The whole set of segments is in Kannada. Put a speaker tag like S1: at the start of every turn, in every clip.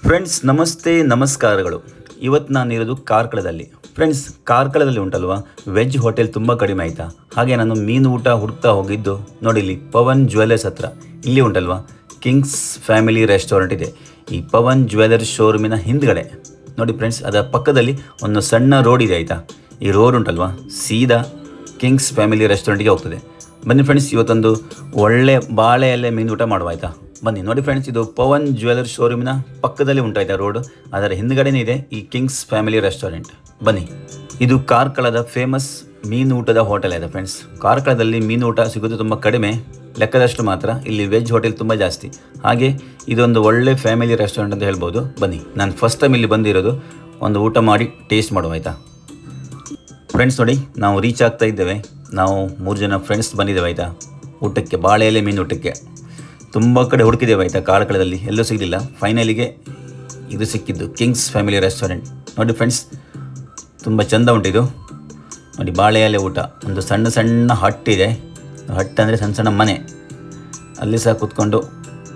S1: ಫ್ರೆಂಡ್ಸ್ ನಮಸ್ತೆ ನಮಸ್ಕಾರಗಳು. ಇವತ್ತು ನಾನಿರೋದು ಕಾರ್ಕಳದಲ್ಲಿ. ಫ್ರೆಂಡ್ಸ್, ಕಾರ್ಕಳದಲ್ಲಿ ಉಂಟಲ್ವಾ ವೆಜ್ ಹೋಟೆಲ್ ತುಂಬ ಕಡಿಮೆ ಆಯಿತಾ. ಹಾಗೆ ನಾನು ಮೀನು ಊಟ ಹುಡುಕ್ತಾ ಹೋಗಿದ್ದು ನೋಡಿ, ಇಲ್ಲಿ ಪವನ್ ಜ್ಯುವೆಲರ್ಸ್ ಹತ್ರ ಇಲ್ಲಿ ಉಂಟಲ್ವಾ ಕಿಂಗ್ಸ್ ಫ್ಯಾಮಿಲಿ ರೆಸ್ಟೋರೆಂಟ್ ಇದೆ. ಈ ಪವನ್ ಜ್ಯುವೆಲರ್ಸ್ ಶೋರೂಮಿನ ಹಿಂದ್ಗಡೆ ನೋಡಿ ಫ್ರೆಂಡ್ಸ್, ಅದರ ಪಕ್ಕದಲ್ಲಿ ಒಂದು ಸಣ್ಣ ರೋಡ್ ಇದೆ ಆಯಿತಾ. ಈ ರೋಡ್ ಉಂಟಲ್ವಾ ಸೀದಾ ಕಿಂಗ್ಸ್ ಫ್ಯಾಮಿಲಿ ರೆಸ್ಟೋರೆಂಟ್ಗೆ ಹೋಗ್ತದೆ. ಬನ್ನಿ ಫ್ರೆಂಡ್ಸ್, ಇವತ್ತೊಂದು ಒಳ್ಳೆ ಬಾಳೆ ಎಲೆ ಮೀನು ಊಟ ಮಾಡುವ ಆಯಿತಾ. ಬನ್ನಿ ನೋಡಿ ಫ್ರೆಂಡ್ಸ್, ಇದು ಪವನ್ ಜ್ಯುವೆಲರ್ಸ್ ಶೋರೂಮಿನ ಪಕ್ಕದಲ್ಲಿ ಉಂಟಾಯ್ತಾ ರೋಡ್, ಅದರ ಹಿಂದ್ಗಡೆನೇ ಇದೆ ಈ ಕಿಂಗ್ಸ್ ಫ್ಯಾಮಿಲಿ ರೆಸ್ಟೋರೆಂಟ್. ಬನ್ನಿ, ಇದು ಕಾರ್ಕಳದ ಫೇಮಸ್ ಮೀನು ಊಟದ ಹೋಟೆಲ್ ಇದೆ ಫ್ರೆಂಡ್ಸ್. ಕಾರ್ಕಳದಲ್ಲಿ ಮೀನು ಊಟ ಸಿಗೋದು ತುಂಬ ಕಡಿಮೆ, ಲೆಕ್ಕದಷ್ಟು ಮಾತ್ರ. ಇಲ್ಲಿ ವೆಜ್ ಹೋಟೆಲ್ ತುಂಬ ಜಾಸ್ತಿ. ಹಾಗೆ ಇದೊಂದು ಒಳ್ಳೆ ಫ್ಯಾಮಿಲಿ ರೆಸ್ಟೋರೆಂಟ್ ಅಂತ ಹೇಳ್ಬೋದು. ಬನ್ನಿ, ನಾನು ಫಸ್ಟ್ ಟೈಮ್ ಇಲ್ಲಿ ಬಂದಿರೋದು, ಒಂದು ಊಟ ಮಾಡಿ ಟೇಸ್ಟ್ ಮಾಡುವ ಆಯಿತಾ. ಫ್ರೆಂಡ್ಸ್ ನೋಡಿ, ನಾವು ರೀಚ್ ಆಗ್ತಾ ಇದ್ದೇವೆ. ನಾವು 3 ಜನ ಫ್ರೆಂಡ್ಸ್ ಬಂದಿದ್ದೇವೆ ಆಯಿತಾ ಊಟಕ್ಕೆ, ಬಾಳೆ ಎಲೆ ಮೀನು ಊಟಕ್ಕೆ. ತುಂಬ ಕಡೆ ಹುಡುಕಿದ್ದೇವೆ ಆಯಿತಾ, ಕಾರ್ಕಳದಲ್ಲಿ ಎಲ್ಲೂ ಸಿಗಲಿಲ್ಲ. ಫೈನಲಿಗೆ ಇದು ಸಿಕ್ಕಿದ್ದು ಕಿಂಗ್ಸ್ ಫ್ಯಾಮಿಲಿ ರೆಸ್ಟೋರೆಂಟ್. ನೋಡಿ ಫ್ರೆಂಡ್ಸ್, ತುಂಬ ಚೆಂದ ಉಂಟಿದು. ನೋಡಿ, ಬಾಳೆ ಎಲೆ ಊಟ. ಒಂದು ಸಣ್ಣ ಸಣ್ಣ ಹಟ್ ಇದೆ. ಹಟ್ ಅಂದರೆ ಸಣ್ಣ ಸಣ್ಣ ಮನೆ, ಅಲ್ಲಿ ಸಹ ಕೂತ್ಕೊಂಡು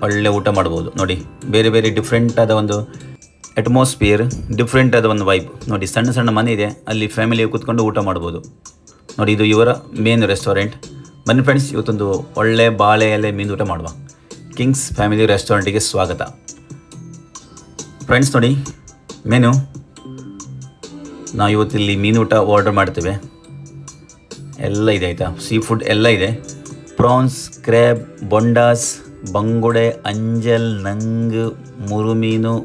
S1: ಒಳ್ಳೆ ಊಟ ಮಾಡ್ಬೋದು. ನೋಡಿ, ಬೇರೆ ಬೇರೆ ಡಿಫ್ರೆಂಟ್ ಆದ ಒಂದು ಅಟ್ಮಾಸ್ಫಿಯರ್, ಡಿಫ್ರೆಂಟ್ ಆದ ಒಂದು ವೈಬ್. ನೋಡಿ, ಸಣ್ಣ ಸಣ್ಣ ಮನೆ ಇದೆ, ಅಲ್ಲಿ ಫ್ಯಾಮಿಲಿ ಕೂತ್ಕೊಂಡು ಊಟ ಮಾಡ್ಬೋದು. ನೋಡಿ, ಇದು ಇವರ ಮೇನ್ ರೆಸ್ಟೋರೆಂಟ್. ಬನ್ನಿ ಫ್ರೆಂಡ್ಸ್, ಇವತ್ತೊಂದು ಒಳ್ಳೆ ಬಾಳೆ ಎಲೆ ಮೀನು ಊಟ ಮಾಡುವ. ಕಿಂಗ್ಸ್ ಫ್ಯಾಮಿಲಿ ರೆಸ್ಟೋರೆಂಟಿಗೆ ಸ್ವಾಗತ. ಫ್ರೆಂಡ್ಸ್ ನೋಡಿ, ಮೆನು ನಾವು ಇವತ್ತಿಲ್ಲಿ ಮೀನು ಊಟ ಆರ್ಡರ್ ಮಾಡ್ತೇವೆ. ಎಲ್ಲ ಇದೆ ಆಯಿತಾ, ಸೀ ಫುಡ್ ಎಲ್ಲ ಇದೆ. ಪ್ರಾನ್ಸ್, ಕ್ರ್ಯಾಬ್, ಬೊಂಡಾಸ್, ಬಂಗುಡೆ, ಅಂಜಲ್, ನಂಗ್, ಮುರು ಮೀನು,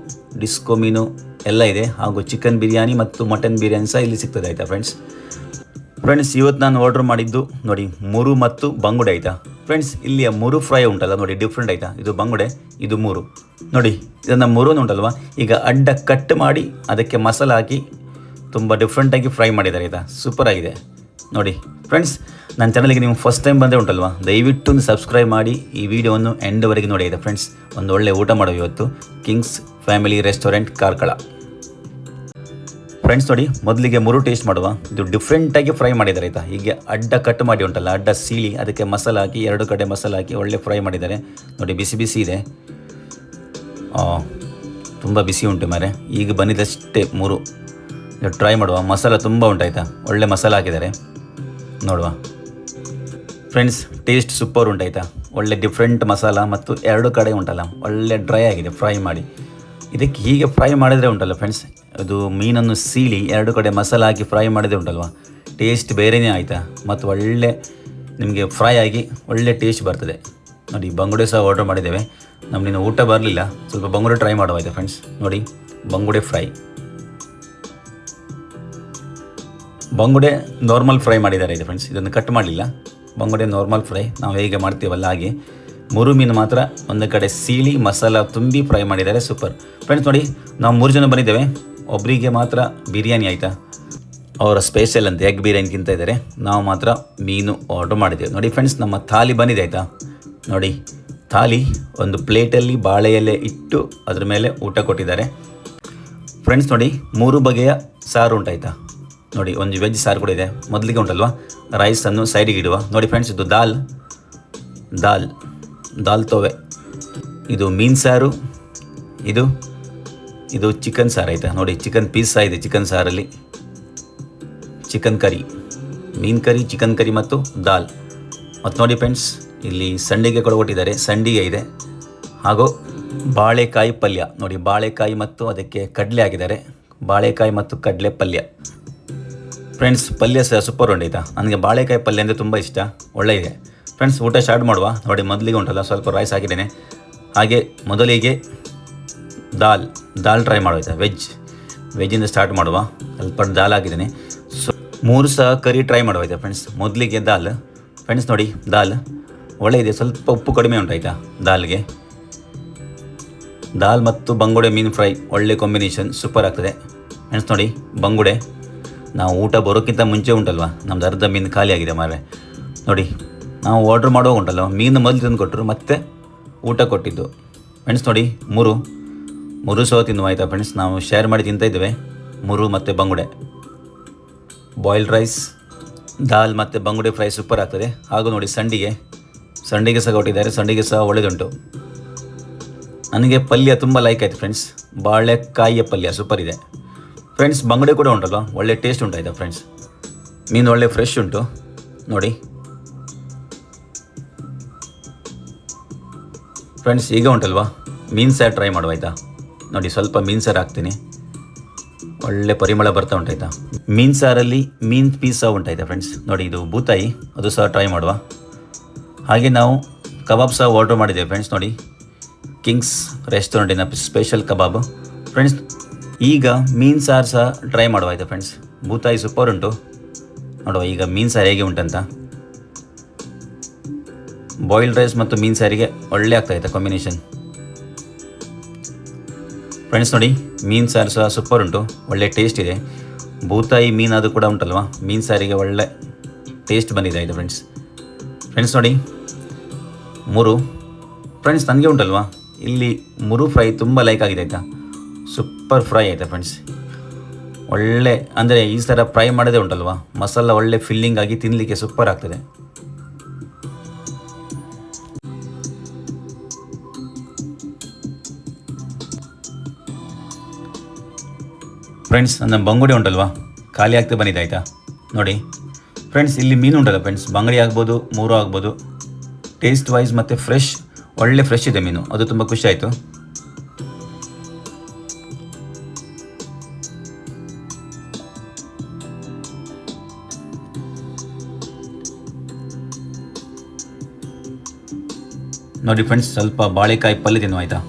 S1: ಡಿಸ್ಕೋ ಮೀನು ಎಲ್ಲ ಇದೆ. ಹಾಗೂ ಚಿಕನ್ ಬಿರಿಯಾನಿ ಮತ್ತು ಮಟನ್ ಬಿರಿಯಾನಿ ಸಹ ಇಲ್ಲಿ ಸಿಗ್ತದೆ ಆಯಿತಾ ಫ್ರೆಂಡ್ಸ್, ಇವತ್ತು ನಾನು ಆರ್ಡರ್ ಮಾಡಿದ್ದು ನೋಡಿ ಮುರು ಮತ್ತು ಬಂಗುಡೆ ಆಯಿತಾ. ಫ್ರೆಂಡ್ಸ್, ಇಲ್ಲಿಯ ಮುರು ಫ್ರೈ ಉಂಟಲ್ಲ ನೋಡಿ, ಡಿಫ್ರೆಂಟ್ ಆಯಿತಾ. ಇದು ಬಂಗುಡೆ, ಇದು ಮುರು. ನೋಡಿ, ಇದನ್ನು ಮುರುನು ಉಂಟಲ್ವ, ಈಗ ಅಡ್ಡ ಕಟ್ ಮಾಡಿ ಅದಕ್ಕೆ ಮಸಾಲ ಹಾಕಿ ತುಂಬ ಡಿಫ್ರೆಂಟಾಗಿ ಫ್ರೈ ಮಾಡಿದ್ದಾರೆ ಆಯಿತಾ. ಸೂಪರ್ ಆಗಿದೆ ನೋಡಿ. ಫ್ರೆಂಡ್ಸ್, ನನ್ನ ಚಾನಲ್ಗೆ ನೀವು ಫಸ್ಟ್ ಟೈಮ್ ಬಂದರೆ ಉಂಟಲ್ವ, ದಯವಿಟ್ಟು ಒಂದು ಸಬ್ಸ್ಕ್ರೈಬ್ ಮಾಡಿ ಈ ವಿಡಿಯೋವನ್ನು ಎಂಡ್ವರೆಗೆ ನೋಡಿ ಆಯಿತಾ. ಫ್ರೆಂಡ್ಸ್, ಒಂದು ಒಳ್ಳೆ ಊಟ ಮಾಡುವ ಇವತ್ತು Kings family restaurant Karkala. Friends ನೋಡಿ, ಮೊದಲಿಗೆ ಮುರು ಟೇಸ್ಟ್ ಮಾಡುವ. ಇದು ಡಿಫ್ರೆಂಟಾಗಿ ಫ್ರೈ ಮಾಡಿದ್ದಾರೆ ಆಯಿತಾ. ಹೀಗೆ ಅಡ್ಡ ಕಟ್ ಮಾಡಿ ಉಂಟಲ್ಲ, ಅಡ್ಡ ಸೀಳಿ ಅದಕ್ಕೆ ಮಸಾಲ ಹಾಕಿ 2 ಕಡೆ ಮಸಾಲ ಹಾಕಿ ಒಳ್ಳೆ ಫ್ರೈ ಮಾಡಿದ್ದಾರೆ ನೋಡಿ. ಬಿಸಿ ಬಿಸಿ ಇದೆ, ತುಂಬ ಬಿಸಿ ಉಂಟು ಮಾರೆ. ಈಗ ಬಂದಿದ್ದಷ್ಟೇ ಮುರು, ಟ್ರೈ ಮಾಡುವ. ಮಸಾಲ ತುಂಬ ಉಂಟಾಯ್ತಾ, ಒಳ್ಳೆ ಮಸಾಲ ಹಾಕಿದ್ದಾರೆ ನೋಡುವ. ಫ್ರೆಂಡ್ಸ್, ಟೇಸ್ಟ್ ಸೂಪರ್ ಉಂಟಾಯ್ತಾ. ಒಳ್ಳೆ ಡಿಫ್ರೆಂಟ್ ಮಸಾಲ ಮತ್ತು 2 ಕಡೆ ಉಂಟಲ್ಲ ಒಳ್ಳೆ ಡ್ರೈ ಆಗಿದೆ ಫ್ರೈ ಮಾಡಿ. ಇದಕ್ಕೆ ಹೀಗೆ ಫ್ರೈ ಮಾಡಿದರೆ ಉಂಟಲ್ಲ ಫ್ರೆಂಡ್ಸ್, ಅದು ಮೀನನ್ನು ಸೀಳಿ 2 ಕಡೆ ಮಸಾಲ ಹಾಕಿ ಫ್ರೈ ಮಾಡಿದರೆ ಉಂಟಲ್ವ, ಟೇಸ್ಟ್ ಬೇರೆಯೇ ಆಯಿತಾ. ಮತ್ತು ಒಳ್ಳೆ ನಿಮಗೆ ಫ್ರೈ ಆಗಿ ಒಳ್ಳೆ ಟೇಸ್ಟ್ ಬರ್ತದೆ ನೋಡಿ. ಬಂಗುಡೆ ಸಹ ಆರ್ಡರ್ ಮಾಡಿದ್ದೇವೆ. ನಮ್ಮನ್ನು ಊಟ ಬರಲಿಲ್ಲ, ಸ್ವಲ್ಪ ಬಂಗುಡೆ ಟ್ರೈ ಮಾಡುವ ಆಯಿತಾ ಫ್ರೆಂಡ್ಸ್. ನೋಡಿ, ಬಂಗುಡೆ ಫ್ರೈ, ಬಂಗುಡೆ ನಾರ್ಮಲ್ ಫ್ರೈ ಮಾಡಿದ್ದಾರೆ ಆಯಿತಾ ಫ್ರೆಂಡ್ಸ್. ಇದನ್ನು ಕಟ್ ಮಾಡಲಿಲ್ಲ, ಬಂಗುಡೆ ನಾರ್ಮಲ್ ಫ್ರೈ ನಾವು ಹೇಗೆ ಮಾಡ್ತೀವಲ್ಲ ಹಾಗೆ. ಮುರು ಮೀನು ಮಾತ್ರ ಒಂದು ಕಡೆ ಸೀಳಿ ಮಸಾಲ ತುಂಬಿ ಫ್ರೈ ಮಾಡಿದ್ದಾರೆ, ಸೂಪರ್. ಫ್ರೆಂಡ್ಸ್ ನೋಡಿ, ನಾವು 3 ಜನ ಬಂದಿದ್ದೇವೆ. ಒಬ್ಬರಿಗೆ ಮಾತ್ರ ಬಿರಿಯಾನಿ ಆಯಿತಾ, ಅವರ ಸ್ಪೆಷಲ್ ಅಂತ ಎಗ್ ಬಿರಿಯಾನಿ ತಿಂತ ಇದ್ದಾರೆ. ನಾವು ಮಾತ್ರ ಮೀನು ಆರ್ಡರ್ ಮಾಡಿದ್ದೇವೆ ನೋಡಿ. ಫ್ರೆಂಡ್ಸ್, ನಮ್ಮ ಥಾಲಿ ಬಂದಿದೆ ಆಯಿತಾ. ನೋಡಿ, ಥಾಲಿ ಒಂದು ಪ್ಲೇಟಲ್ಲಿ ಬಾಳೆ ಎಲೆ ಇಟ್ಟು ಅದ್ರ ಮೇಲೆ ಊಟ ಕೊಟ್ಟಿದ್ದಾರೆ. ಫ್ರೆಂಡ್ಸ್ ನೋಡಿ, 3 ಬಗೆಯ ಸಾರು ಉಂಟಾಯ್ತಾ ನೋಡಿ. ಒಂದು ವೆಜ್ ಸಾರು ಕೂಡ ಇದೆ. ಮೊದಲಿಗೆ ಉಂಟಲ್ವ, ರೈಸನ್ನು ಸೈಡಿಗೆ ಇಡುವ ನೋಡಿ. ಫ್ರೆಂಡ್ಸ್, ಇದು ದಾಲ್ ತೋವೆ, ಇದು ಮೀನು ಸಾರು, ಇದು ಚಿಕನ್ ಸಾರು ಆಯಿತಾ. ನೋಡಿ, ಚಿಕನ್ ಪೀಸ್ ಸಹ ಇದೆ. ಚಿಕನ್ ಸಾರಲ್ಲಿ ಚಿಕನ್ ಕರಿ, ಮೀನು ಕರಿ, ಚಿಕನ್ ಕರಿ ಮತ್ತು ದಾಲ್. ಮತ್ತು ನೋಡಿ ಫ್ರೆಂಡ್ಸ್, ಇಲ್ಲಿ ಸಂಡಿಗೆ ಕೂಡ ಕೊಟ್ಟಿದ್ದಾರೆ, ಸಂಡಿಗೆ ಇದೆ. ಹಾಗೂ ಬಾಳೆಕಾಯಿ ಪಲ್ಯ ನೋಡಿ, ಬಾಳೆಕಾಯಿ ಮತ್ತು ಅದಕ್ಕೆ ಕಡಲೆ ಹಾಕಿದ್ದಾರೆ. ಬಾಳೆಕಾಯಿ ಮತ್ತು ಕಡಲೆ ಪಲ್ಯ. ಫ್ರೆಂಡ್ಸ್, ಪಲ್ಯ ಸಹ ಸೂಪರ್ ಉಂಟಾಯ್ತಾ. ನನಗೆ ಬಾಳೆಕಾಯಿ ಪಲ್ಯ ಅಂದರೆ ತುಂಬ ಇಷ್ಟ, ಒಳ್ಳೆ ಇದೆ. ಫ್ರೆಂಡ್ಸ್, ಊಟ ಸ್ಟಾರ್ಟ್ ಮಾಡುವ. ನೋಡಿ, ಮೊದಲಿಗೆ ಉಂಟಲ್ಲ ಸ್ವಲ್ಪ ರೈಸ್ ಹಾಕಿದ್ದೇನೆ. ಹಾಗೆ ಮೊದಲಿಗೆ ದಾಲ್ ಟ್ರೈ ಮಾಡುವ ಆಯಿತಾ. ವೆಜ್ಜಿಂದ ಸ್ಟಾರ್ಟ್ ಮಾಡುವ. ಸ್ವಲ್ಪ ದಾಲ್ ಹಾಕಿದ್ದೇನೆ. 3 ಸಹ ಕರಿ ಟ್ರೈ ಮಾಡುವ ಆಯಿತಾ ಫ್ರೆಂಡ್ಸ್. ಮೊದಲಿಗೆ ದಾಲ್. ಫ್ರೆಂಡ್ಸ್ ನೋಡಿ, ದಾಲ್ ಒಳ್ಳೆ ಇದೆ, ಸ್ವಲ್ಪ ಉಪ್ಪು ಕಡಿಮೆ ಉಂಟಾಯ್ತಾ ದಾಲ್ಗೆ. ದಾಲ್ ಮತ್ತು ಬಂಗುಡೆ ಮೀನು ಫ್ರೈ ಒಳ್ಳೆ ಕಾಂಬಿನೇಷನ್, ಸೂಪರ್ ಆಗ್ತದೆ. ಫ್ರೆಂಡ್ಸ್ ನೋಡಿ, ಬಂಗುಡೆ ನಾವು ಊಟ ಬರೋಕ್ಕಿಂತ ಮುಂಚೆ ಉಂಟಲ್ವ, ನಮ್ದು ಅರ್ಧ ಮೀನು ಖಾಲಿ ಆಗಿದೆ ಮಾರೆ. ನೋಡಿ, ನಾವು ಆರ್ಡ್ರ್ ಮಾಡುವಾಗ ಉಂಟಲ್ಲ, ಮೀನು ಮೊದಲು ತಂದು ಕೊಟ್ಟರು, ಮತ್ತೆ ಊಟ ಕೊಟ್ಟಿದ್ದು. ಫ್ರೆಂಡ್ಸ್ ನೋಡಿ, ಮುರು ಸಹ ತಿನ್ನುವ ಆಯಿತಾ ಫ್ರೆಂಡ್ಸ್. ನಾವು ಶೇರ್ ಮಾಡಿ ತಿಂತಾ ಇದ್ದೇವೆ ಮುರು ಮತ್ತು ಬಂಗುಡೆ. ಬಾಯ್ಲ್ಡ್ ರೈಸ್, ದಾಲ್ ಮತ್ತು ಬಂಗುಡೆ ಫ್ರೈ ಸೂಪರ್ ಆಗ್ತದೆ. ಹಾಗೂ ನೋಡಿ, ಸಂಡಿಗೆ ಸಹ ಕೊಟ್ಟಿದ್ದಾರೆ. ಸಂಡಿಗೆ ಸಹ ಒಳ್ಳೆಯದುಂಟು. ನನಗೆ ಪಲ್ಯ ತುಂಬ ಲೈಕ್ ಆಯಿತು ಫ್ರೆಂಡ್ಸ್. ಬಾಳೆಕಾಯಿಯ ಪಲ್ಯ ಸೂಪರ್ ಇದೆ ಫ್ರೆಂಡ್ಸ್. ಬಂಗುಡೆ ಕೂಡ ಉಂಟಲ್ವ, ಒಳ್ಳೆ ಟೇಸ್ಟ್ ಉಂಟಾಯ್ತಾ ಫ್ರೆಂಡ್ಸ್. ಮೀನು ಒಳ್ಳೆ ಫ್ರೆಶ್ ಉಂಟು ನೋಡಿ ಫ್ರೆಂಡ್ಸ್. ಈಗ ಉಂಟಲ್ವಾ ಮೀನು ಸಾರು ಟ್ರೈ ಮಾಡುವಾಯ್ತಾ ನೋಡಿ. ಸ್ವಲ್ಪ ಮೀನು ಸಾರು ಹಾಕ್ತೀನಿ, ಒಳ್ಳೆ ಪರಿಮಳ ಬರ್ತಾ ಉಂಟಾಯ್ತಾ. ಮೀನು ಸಾರಲ್ಲಿ ಮೀನು ಪೀಸ್ ಸಹ ಉಂಟಾಯ್ತಾ ಫ್ರೆಂಡ್ಸ್ ನೋಡಿ. ಇದು ಬೂತಾಯಿ, ಅದು ಸಹ ಟ್ರೈ ಮಾಡುವ. ಹಾಗೆ ನಾವು ಕಬಾಬ್ ಸಹ ಆರ್ಡ್ರ್ ಮಾಡಿದ್ದೇವೆ ಫ್ರೆಂಡ್ಸ್ ನೋಡಿ. ಕಿಂಗ್ಸ್ ರೆಸ್ಟೋರೆಂಟಿನ ಸ್ಪೆಷಲ್ ಕಬಾಬ್ ಫ್ರೆಂಡ್ಸ್. ಈಗ ಮೀನು ಸಾರು ಸಹ ಟ್ರೈ ಮಾಡುವಾಯ್ತಾ ಫ್ರೆಂಡ್ಸ್. ಬೂತಾಯಿ ಸೂಪರ್ ಉಂಟು ನೋಡುವ. ಈಗ ಮೀನು ಸಾರು ಹೇಗೆ ಉಂಟಂತ. ಬಾಯ್ಲ್ಡ್ ರೈಸ್ ಮತ್ತು ಮೀನು ಸಾರಿಗೆ ಒಳ್ಳೆ ಆಗ್ತಾಯಿತ್ತು ಕಾಂಬಿನೇಷನ್ ಫ್ರೆಂಡ್ಸ್ ನೋಡಿ. ಮೀನು ಸಾರು ಸಹ ಸೂಪರ್ ಉಂಟು, ಒಳ್ಳೆ ಟೇಸ್ಟ್ ಇದೆ. ಬೂತಾಯಿ ಮೀನು ಅದು ಕೂಡ ಉಂಟಲ್ವ, ಮೀನು ಸಾರಿಗೆ ಒಳ್ಳೆ ಟೇಸ್ಟ್ ಬಂದಿದೆ ಆಯಿತು ಫ್ರೆಂಡ್ಸ್. ಫ್ರೆಂಡ್ಸ್ ನೋಡಿ ಮುರು ಫ್ರೆಂಡ್ಸ್ ನನಗೆ ಉಂಟಲ್ವ ಇಲ್ಲಿ ಮುರು ಫ್ರೈ ತುಂಬ ಲೈಕ್ ಆಗಿದೆ ಆಯಿತಾ. ಸೂಪರ್ ಫ್ರೈ ಆಯಿತಾ ಫ್ರೆಂಡ್ಸ್. ಒಳ್ಳೆ ಅಂದರೆ ಈ ಥರ ಫ್ರೈ ಮಾಡೋದೇ ಉಂಟಲ್ವ, ಮಸಾಲ ಒಳ್ಳೆ ಫಿಲ್ಲಿಂಗ್ ಆಗಿ ತಿನ್ನಲಿಕ್ಕೆ ಸೂಪರ್ ಆಗ್ತದೆ. ಫ್ರೆಂಡ್ಸ್ ನನ್ನ ಬಂಗುಡೆ ಉಂಟಲ್ವಾ ಖಾಲಿ ಆಗ್ತಾ ಬಂದಿದೆ ಆಯಿತಾ ನೋಡಿ ಫ್ರೆಂಡ್ಸ್. ಇಲ್ಲಿ ಮೀನು ಉಂಟಲ್ಲ ಫ್ರೆಂಡ್ಸ್, ಬಂಗಡಿ ಆಗ್ಬೋದು, ಮೂರು ಆಗ್ಬೋದು. ಟೇಸ್ಟ್ ವೈಸ್ ಮತ್ತು ಫ್ರೆಶ್, ಒಳ್ಳೆ ಫ್ರೆಶ್ ಇದೆ ಮೀನು, ಅದು ತುಂಬ ಖುಷಿ ಆಯಿತು. ನೋಡಿ ಫ್ರೆಂಡ್ಸ್, ಸ್ವಲ್ಪ ಬಾಳೆಕಾಯಿ ಪಲ್ಯ ತಿನ್ನುವ ಆಯಿತಾ.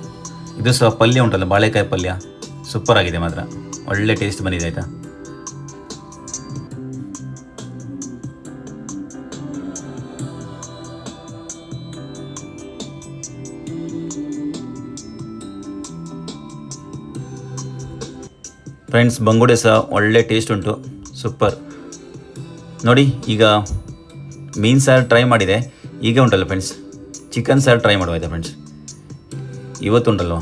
S1: ಇದು ಸಹ ಪಲ್ಯ ಉಂಟಲ್ಲ, ಬಾಳೆಕಾಯಿ ಪಲ್ಯ ಸೂಪರ್ ಆಗಿದೆ ಮಾತ್ರ, ಒಳ್ಳೆ ಟೇಸ್ಟ್ ಬಂದಿದೆ ಆಯಿತಾ. ಫ್ರೆಂಡ್ಸ್ ಬಂಗುಡೆ ಸಹ ಒಳ್ಳೆ ಟೇಸ್ಟ್ ಉಂಟು, ಸೂಪರ್ ನೋಡಿ. ಈಗ ಮೀನು ಸಾರು ಟ್ರೈ ಮಾಡಿದೆ, ಈಗ ಉಂಟಲ್ಲ ಫ್ರೆಂಡ್ಸ್ ಚಿಕನ್ ಸಾರು ಟ್ರೈ ಮಾಡುವಾಯ್ತಾ ಫ್ರೆಂಡ್ಸ್. ಇವತ್ತು ಉಂಟಲ್ವ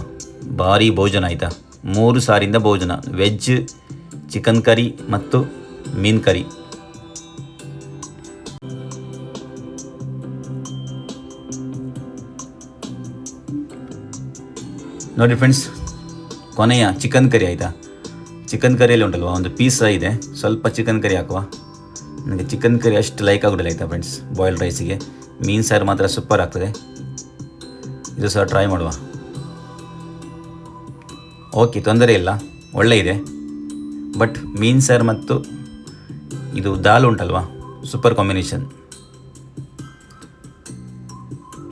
S1: ಭಾರಿ ಭೋಜನ ಆಯಿತಾ. 3 ಸಾರಿಂದ ಭೋಜನ, ವೆಜ್, ಚಿಕನ್ ಕರಿ ಮತ್ತು ಮೀನು ಕರಿ. ನೋಡಿ ಫ್ರೆಂಡ್ಸ್ ಕೊನೆಯ ಚಿಕನ್ ಕರಿ ಆಯಿತಾ. ಚಿಕನ್ ಕರಿಯಲ್ಲಿ ಉಂಟಲ್ವ ಒಂದು ಪೀಸ್ ಇದೆ, ಸ್ವಲ್ಪ ಚಿಕನ್ ಕರಿ ಹಾಕುವ. ನನಗೆ ಚಿಕನ್ ಕರಿ ಅಷ್ಟು ಲೈಕ್ ಆಗೋದಿಲ್ಲ ಆಯಿತಾ ಫ್ರೆಂಡ್ಸ್. ಬಾಯ್ಲ್ಡ್ ರೈಸಿಗೆ ಮೀನು ಸಾರು ಮಾತ್ರ ಸೂಪರ್ ಆಗ್ತದೆ, ಇದು ಸಹ ಟ್ರೈ ಮಾಡುವ. ಓಕೆ ತೊಂದರೆ ಇಲ್ಲ, ಒಳ್ಳೆ ಇದೆ. ಬಟ್ ಮೀನು ಸಾರು ಮತ್ತು ಇದು ದಾಲ್ ಉಂಟಲ್ವ ಸೂಪರ್ ಕಾಂಬಿನೇಷನ್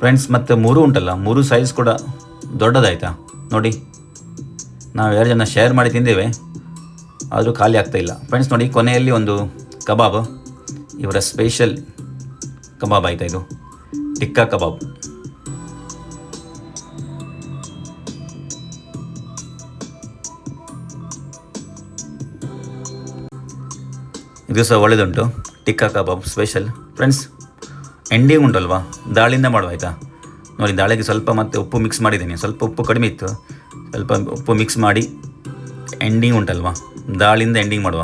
S1: ಫ್ರೆಂಡ್ಸ್. ಮತ್ತು ಮೂರು ಉಂಟಲ್ಲ, ಮೂರು ಸೈಜ್ ಕೂಡ ದೊಡ್ಡದಾಯ್ತಾ ನೋಡಿ. ನಾವು 2 ಜನ ಶೇರ್ ಮಾಡಿ ತಿಂದೇವೆ, ಆದರೂ ಖಾಲಿ ಆಗ್ತಾಯಿಲ್ಲ ಫ್ರೆಂಡ್ಸ್. ನೋಡಿ ಕೊನೆಯಲ್ಲಿ ಒಂದು ಕಬಾಬ್, ಇವರ ಸ್ಪೆಷಲ್ ಕಬಾಬ್ ಆಯಿತಾ, ಇದು ಟಿಕ್ಕಾ ಕಬಾಬ್. ಇದು ಸಹ ಒಳ್ಳೆದುಂಟು, ಟಿಕ್ಕಾ ಕಬಾಬ್ ಸ್ಪೆಷಲ್ ಫ್ರೆಂಡ್ಸ್. ಎಂಡಿಂಗ್ ಉಂಟಲ್ವಾ ದಾಳಿಂದ ಮಾಡುವ ಆಯಿತಾ ನೋಡಿ. ದಾಳಿಗೆ ಸ್ವಲ್ಪ ಮತ್ತೆ ಉಪ್ಪು ಮಿಕ್ಸ್ ಮಾಡಿದ್ದೀನಿ, ಸ್ವಲ್ಪ ಉಪ್ಪು ಕಡಿಮೆ ಇತ್ತು, ಸ್ವಲ್ಪ ಉಪ್ಪು ಮಿಕ್ಸ್ ಮಾಡಿ ಎಂಡಿಂಗ್ ಉಂಟಲ್ವಾ ದಾಳಿಂದ ಎಂಡಿಂಗ್ ಮಾಡುವ,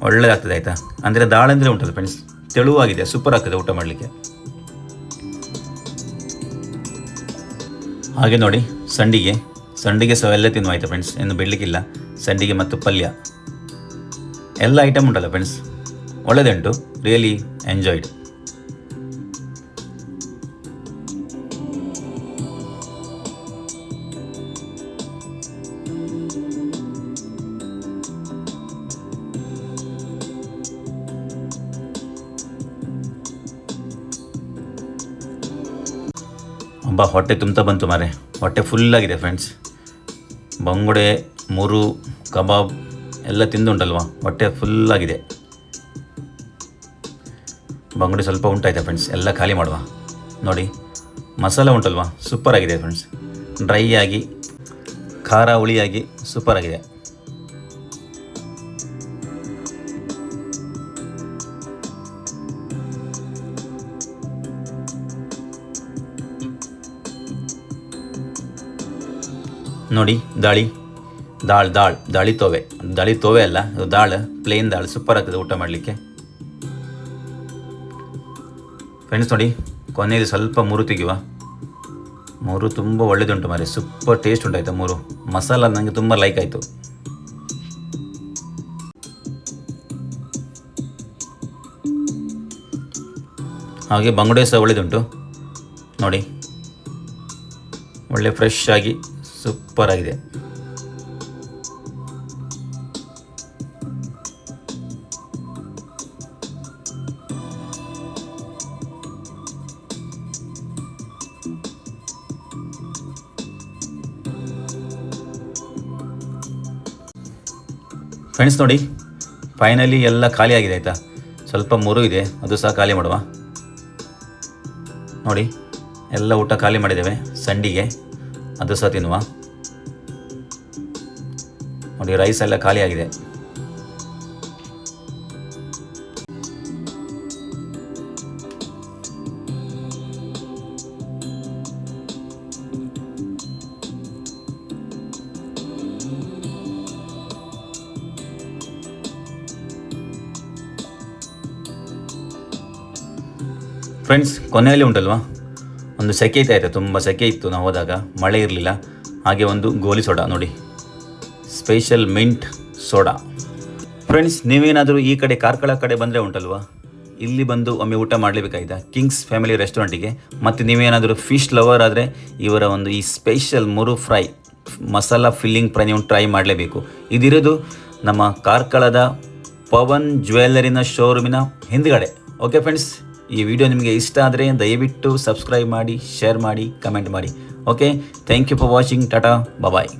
S1: ಒಳ್ಳೆದಾಗ್ತದೆ ಆಯಿತಾ. ಅಂದರೆ ದಾಳಂದರೆ ಉಂಟಲ್ಲ ಫ್ರೆಂಡ್ಸ್ ತೆಳುವಾಗಿದೆ, ಸೂಪರ್ ಆಗ್ತದೆ ಊಟ ಮಾಡಲಿಕ್ಕೆ. ಹಾಗೆ ನೋಡಿ ಸಂಡಿಗೆ ಸಹ ಎಲ್ಲ ತಿನ್ನುವ ಆಯಿತಾ ಫ್ರೆಂಡ್ಸ್, ಏನು ಬಿಡಲಿಕ್ಕಿಲ್ಲ. ಸಂಡಿಗೆ ಮತ್ತು ಪಲ್ಯ ಎಲ್ಲ ಐಟಮ್ ಉಂಟಲ್ಲ ಫ್ರೆಂಡ್ಸ್, ಒಳ್ಳೆದುಂಟು, ರಿಯಲಿ ಎಂಜಾಯ್ಡ್. ಹಬ್ಬ ಹೊಟ್ಟೆ ತುಂಬ್ತಾ ಬಂತು ಮಾರೆ, ಹೊಟ್ಟೆ ಫುಲ್ಲಾಗಿದೆ ಫ್ರೆಂಡ್ಸ್. ಬಂಗುಡೆ, ಮೂರು, ಕಬಾಬ್ ಎಲ್ಲ ತಿಂದುಂಟಲ್ವ, ಹೊಟ್ಟೆ ಫುಲ್ಲಾಗಿದೆ. ಬಂಗುಡೆ ಸ್ವಲ್ಪ ಉಂಟಾಯ್ತಾ ಫ್ರೆಂಡ್ಸ್, ಎಲ್ಲ ಖಾಲಿ ಮಾಡುವ. ನೋಡಿ ಮಸಾಲ ಉಂಟಲ್ವ ಸೂಪರ್ ಆಗಿದೆ ಫ್ರೆಂಡ್ಸ್, ಡ್ರೈ ಆಗಿ ಖಾರ ಹುಳಿಯಾಗಿ ಸೂಪರ್ ಆಗಿದೆ. ನೋಡಿ ದಾಳಿ ತೋವೆ ಅಲ್ಲ, ಇದು ದಾಳ್, ಪ್ಲೇನ್ ದಾಳ್ ಸೂಪರ್ ಆಗ್ತದೆ ಊಟ ಮಾಡಲಿಕ್ಕೆ ಫ್ರೆಂಡ್ಸ್. ನೋಡಿ ಕೊನೆಯಲ್ಲಿ ಸ್ವಲ್ಪ ಮೂರು ತೆಗೆಯುವ, ಮೂರು ತುಂಬ ಒಳ್ಳೆಯದುಂಟು ಮಾರೆ, ಸೂಪರ್ ಟೇಸ್ಟ್ ಉಂಟಾಯ್ತು ಮೂರು. ಮಸಾಲ ನನಗೆ ತುಂಬ ಲೈಕ್ ಆಯಿತು. ಹಾಗೆ ಬಂಗುಡೆ ಸಹ ಒಳ್ಳೆಯದುಂಟು ನೋಡಿ, ಒಳ್ಳೆ ಫ್ರೆಶ್ ಆಗಿ ಸೂಪರ್ ಆಗಿದೆ. ಫ್ರೆಂಡ್ಸ್ ನೋಡಿ, ಫೈನಲಿ ಎಲ್ಲ ಖಾಲಿ ಆಗಿದೆ ಆಯಿತಾ. ಸ್ವಲ್ಪ ಮುರು ಇದೆ, ಅದು ಸಹ ಖಾಲಿ ಮಾಡುವ. ನೋಡಿ ಎಲ್ಲ ಊಟ ಖಾಲಿ ಮಾಡಿದ್ದೇವೆ, ಸಂಡಿಗೆ ಅದು ಸಹ ತಿನ್ನುವ. ನೋಡಿ ರೈಸ್ ಎಲ್ಲ ಖಾಲಿ ಆಗಿದೆ. ಫ್ರೆಂಡ್ಸ್ ಕೊನೆಯಲ್ಲಿ ಉಂಟಲ್ವಾ, ಒಂದು ಸೆಕೆ ಆಯಿತು, ತುಂಬ ಸೆಕೆ ಇತ್ತು ನಾವು ಹೋದಾಗ, ಮಳೆ ಇರಲಿಲ್ಲ. ಹಾಗೆ ಒಂದು ಗೋಲಿ ಸೋಡಾ ನೋಡಿ, ಸ್ಪೆಷಲ್ ಮಿಂಟ್ ಸೋಡಾ. ಫ್ರೆಂಡ್ಸ್ ನೀವೇನಾದರೂ ಈ ಕಡೆ ಕಾರ್ಕಳ ಕಡೆ ಬಂದರೆ ಉಂಟಲ್ವಾ, ಇಲ್ಲಿ ಬಂದು ಒಮ್ಮೆ ಊಟ ಮಾಡಲೇಬೇಕಾಯ್ತಾ ಕಿಂಗ್ಸ್ ಫ್ಯಾಮಿಲಿ ರೆಸ್ಟೋರೆಂಟಿಗೆ. ಮತ್ತು ನೀವೇನಾದರೂ ಫಿಶ್ ಲವರ್ ಆದರೆ ಇವರ ಒಂದು ಈ ಸ್ಪೆಷಲ್ ಮುರು ಫ್ರೈ ಮಸಾಲ ಫಿಲ್ಲಿಂಗ್ ಫ್ರೈ ನೀವು ಟ್ರೈ ಮಾಡಲೇಬೇಕು. ಇದಿರೋದು ನಮ್ಮ ಕಾರ್ಕಳದ ಪವನ್ ಜ್ಯುವೆಲ್ಲರಿನ ಶೋರೂಮಿನ ಹಿಂದುಗಡೆ. ಓಕೆ ಫ್ರೆಂಡ್ಸ್, ಈ ವಿಡಿಯೋ ನಿಮಗೆ ಇಷ್ಟ ಆದರೆ ದಯವಿಟ್ಟು ಸಬ್ಸ್ಕ್ರೈಬ್ ಮಾಡಿ, ಶೇರ್ ಮಾಡಿ, ಕಮೆಂಟ್ ಮಾಡಿ. Okay, thank you for watching. Tata, bye.